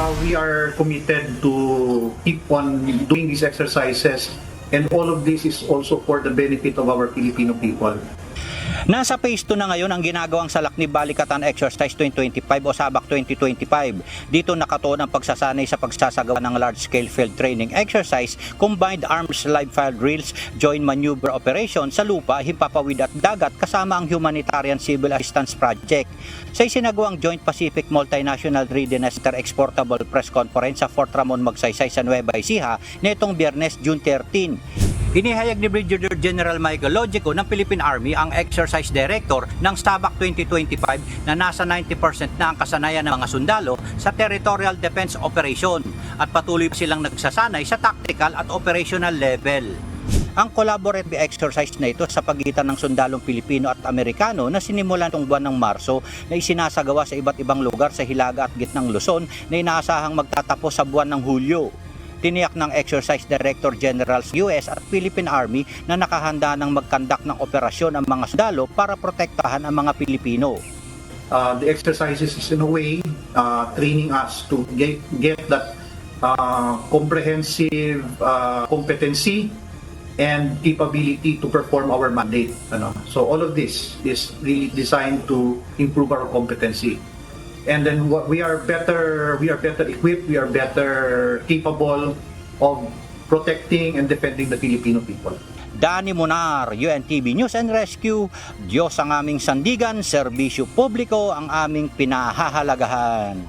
We are committed to keep on doing these exercises, and all of this is also for the benefit of our Filipino people. Nasa phase 2 na ngayon ang ginagawang Salaknib Balikatan Exercise 2025 o SABAC 2025. Dito nakatuon ang pagsasanay sa pagsasagawa ng large-scale field training exercise, combined arms live fire drills, joint maneuver operation sa lupa, himpapawid at dagat kasama ang Humanitarian Civil Assistance Project. Sa isinagawang Joint Pacific Multinational Readiness Exportable Press Conference sa Fort Ramon Magsaysay sa Nueva Ecija netong Biyernes, June 13. Inihayag ni Brigadier General Michael Logico ng Philippine Army, ang Exercise Director ng SABAC 2025, na nasa 90% na ang kasanayan ng mga sundalo sa Territorial Defense Operation at patuloy silang nagsasanay sa tactical at operational level. Ang collaborative exercise na ito sa pagitan ng sundalong Pilipino at Amerikano na sinimulan noong buwan ng Marso na isinasagawa sa iba't ibang lugar sa Hilaga at Gitnang Luzon na inaasahang magtatapos sa buwan ng Hulyo. Tiniyak ng Exercise Director Generals US at Philippine Army na nakahanda ng mag-conduct ng operasyon ang mga sundalo para protektahan ang mga Pilipino. The exercises is in a way training us to get that comprehensive competency and capability to perform our mandate. So all of this is really designed to improve our competency. And then we are better equipped, we are better capable of protecting and defending the Filipino people. Danny Monar, UNTV News and Rescue. Diyos ang aming sandigan, serbisyo publiko ang aming pinahahalagahan.